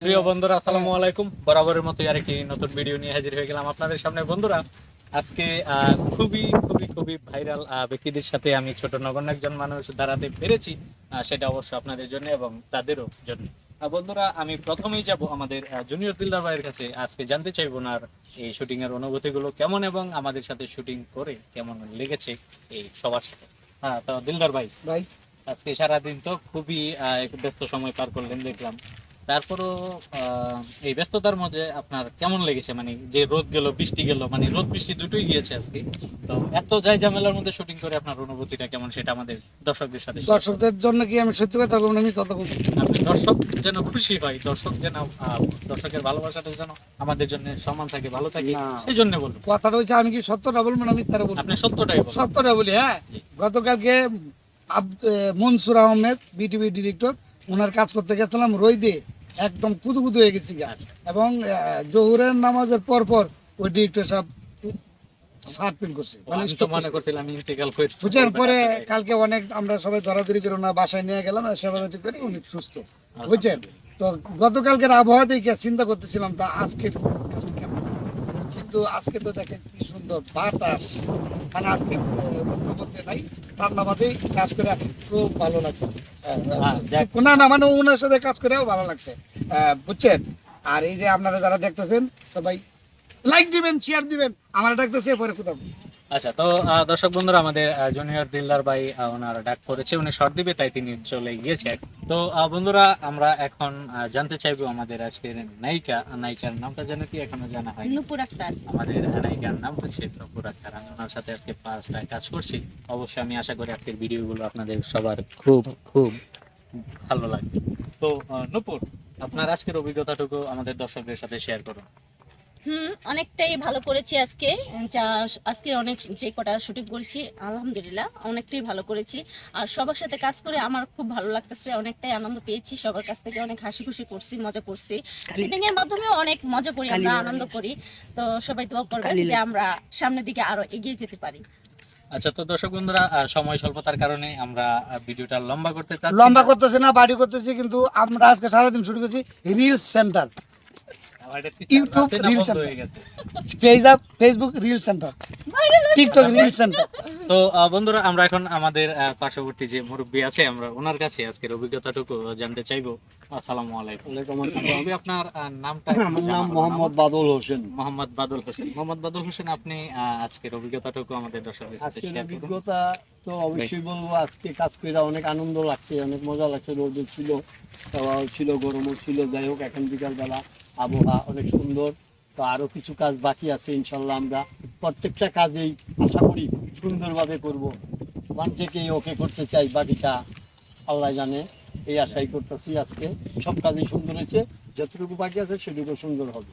প্রিয় বন্ধুরা আসসালামু আলাইকুম। বরাবরের মতো আরেকটি নতুন ভিডিও নিয়ে হাজির হয়ে গেলাম আপনাদের সামনে। বন্ধুরা, আজকে খুবই খুবই খুবই ভাইরাল ব্যক্তিদের সাথে আমি ছোট নগণ্য একজন মানুষ দাঁড়াতে পেরেছি। সেটা অবশ্য আপনাদের জন্য এবং তাদেরও জন্য। বন্ধুরা, আমি প্রথমেই যাব আমাদের জুনিয়র দিলদার ভাইয়ের কাছে। আজকে জানতে চাইব ওনার এই শুটিং এর অনুভূতিগুলো কেমন এবং আমাদের সাথে শুটিং করে কেমন লেগেছে এই সবার সাথে। তো দিলদার ভাই, ভাই আজকে সারাদিন তো খুবই এক ব্যস্ত সময় পার করলেন দেখলাম। তারপরও এই ব্যস্ততার মধ্যে আপনার কেমন লেগেছে? মানে যে রোদ গেল বৃষ্টি গেল, মানে রোদ বৃষ্টি দুটোই গিয়েছে আজকে, তো এত যাই ঝামেলার মধ্যে শুটিং করে আপনার অনুভূতিটা কেমন সেটা আমাদের দর্শকদের সাথে share করুন। দর্শকদের জন্য কি আমি সত্যি কথা বলবো না, আমি কথা বলছি। আপনি দর্শক যেন খুশি হয়, দর্শক যেন দর্শকের ভালোবাসাটা যেন আমাদের জন্য সম্মান থাকে, ভালো থাকে, না। সেই জন্য বলবো। কথাটা হচ্ছে আমি কি সত্যটা বলবো না মিথ্যাটা বলবো? আপনি সত্যটাই বলুন। সত্যটা বলি। হ্যাঁ, জি। গতকালকে মনসুর আহমেদ বিটিভি ডিরেক্টর, ওনার কাজ করতে গেছিলাম রোদে, একদম কুদু কুদু হয়ে গেছি গা। আচ্ছা। এবং জোহরের নামাজের পর পর ওই ডিরেক্টর সাহেব শার্ট প্যান্ট করছে, মানে আমি তো স্টক মনে করছিলাম ইন্টিগ্রাল করছে। বুঝছেন। পরে কালকে অনেক আমরা সবাই ধরাধরি করে ওনার বাসায় নিয়ে গেলাম, সেবা করে উনি সুস্থ, বুঝছেন। তো গতকালকের আবহাওয়া দেখে চিন্তা করতেছিলাম তা আজকের কাজটা কেমন হবে। কিন্তু আজকে তো দেখেন কি সুন্দর বাতাস, মানে আজকে রৌদ্র বলতে নাই, ঠান্ডা মাঝেই কাজ করে খুব ভালো লাগছে। যাক। না না, মানে ওনার সাথে কাজ করেও ভালো লাগছে, বুঝছেন। আর এই যে আপনারা যারা দেখতেছেন সবাই লাইক দিবেন, শেয়ার দিবেন, আমার ডাকতেছে পরে কোথাও। আচ্ছা, তো দর্শক বন্ধুরা, আমাদের জুনিয়র দিলদার ভাই ওনার ডাক করেছে, উনি শর্ট দিবে তাই তিনি চলে গিয়েছে। তো বন্ধুরা, আমরা এখন জানতে চাইবো আমাদের আজকের নায়িকার নামটা জানো কি? এখনো জানা হয় নূপুর আক্তার। আমাদের নায়িকার নাম হচ্ছে নূপুর আক্তার। আমি ওনার সাথে আজকে 5টা কাজ করছি। অবশ্যই আমি আশা করি আজকের ভিডিওগুলো আপনাদের সবার খুব খুব ভালো লাগবে। তো নূপুর, আপনার আজকের অভিজ্ঞতাটুকু আমাদের দর্শকদের সাথে শেয়ার করুন। অনেকটাই ভালো করেছি আজকে। যা আজকে অনেক যে কটা শুটিং করেছি আলহামদুলিল্লাহ অনেকটাই ভালো করেছি। আর সবার সাথে কাজ করে আমার খুব ভালো লাগতেছে, অনেকটাই আনন্দ পেয়েছি। সবার কাছ থেকে অনেক হাসি খুশি করছি, মজা করছি। শুটিং এর মাধ্যমেও অনেক মজা করি, আমরা আনন্দ করি। তো সবাই দোয়া করবেন যে আমরা সামনের দিকে আরো এগিয়ে যেতে পারি। আচ্ছা, তো দর্শক বন্ধুরা, সময় স্বল্পতার কারণে আমরা ভিডিওটা লম্বা করতে চাচ্ছি লম্বা না। করতেছে না, বাড়ি করতেছি, কিন্তু আমরা আজকে সারাদিন শুরু করছি রিলস সেন্টার, আমাদের ইউটিউব রাস্তাটা রিল বন্ধ সেন্টার, হয়ে গেছে। Facebook reel centre, TikTok reel centre. তো বন্ধুরা, আমরা এখন আমাদের পার্শ্ববর্তী যে মুরব্বী আছে, আমরা ওনার কাছে আজকের অভিজ্ঞতাটুকু জানতে চাইবো। আসসালামু আলাইকুম। মুরব্বি, আপনার নামটা একটু আমার জানা নাম হলো না। মোহাম্মদ বাদল হোসেন। মোহাম্মদ বাদল হোসেন। মোহাম্মদ বাদল হোসেন, আপনি আজকের অভিজ্ঞতাটুকু আমাদের দর্শকদের সাথে আজকের শেয়ার করুন। অভিজ্ঞতা তো অবশ্যই বলবো, আজকে কাজ করে অনেক আনন্দ লাগছে, অনেক মজা লাগছে। রোদ ছিল, হাওয়াও ছিল, গরমও ছিল। যাই হোক, এখন বিকালবেলা আবহাওয়া অনেক সুন্দর। তো আরো কিছু কাজ বাকি আছে, ইনশাল্লাহ আমরা প্রত্যেকটা কাজেই আশা করি সুন্দরভাবে করব। ওয়ান থেকেই ওকে করতে চাই, বাকিটা আল্লাহ জানে, এই আশাই করতেছি। আজকে সব কাজই সুন্দর হয়েছে, যতটুকু বাকি আছে সেটুকু সুন্দর হবে।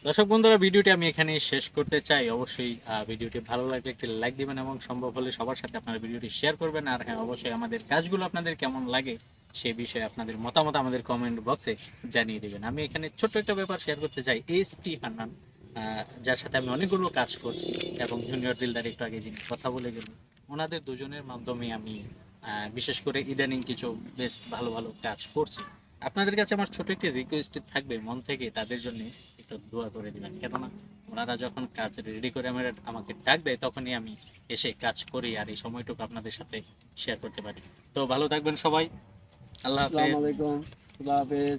দর্শক বন্ধুরা, ভিডিওটি আমি এখানে শেষ করতে চাই। অবশ্যই ভিডিওটি ভালো লাগলে একটি লাইক দিবেন এবং সম্ভব হলে সবার সাথে আপনারা ভিডিওটি শেয়ার করবেন। আর হ্যাঁ, অবশ্যই আমাদের কাজগুলো আপনাদের কেমন লাগে সেই বিষয়ে আপনাদের মতামত আমাদের কমেন্ট বক্সে জানিয়ে দিবেন। আমি এখানে ছোট্ট একটা ব্যাপার শেয়ার করতে চাই। এস.টি. হান্নান, যার সাথে আমি অনেকগুলো কাজ করছি, এবং জুনিয়র দিলদার একটু আগে যিনি কথা বলে গেলেন, ওনাদের দুজনের মাধ্যমে আমি বিশেষ করে ইদানিং কিছু বেশ ভালো ভালো কাজ করছি। আপনাদের কাছে আমার ছোট একটি রিকোয়েস্ট থাকবে, মন থেকে তাদের জন্য একটু দোয়া করে দিবেন। কেননা ওনারা যখন কাজ রেডি করে আমাকে ডাক দেয়, তখনই আমি এসে কাজ করি আর এই সময়টুকু আপনাদের সাথে শেয়ার করতে পারি। তো ভালো থাকবেন সবাই। আল্লাহ হাফেজ। আসসালামু আলাইকুম, খুদা হাফেজ।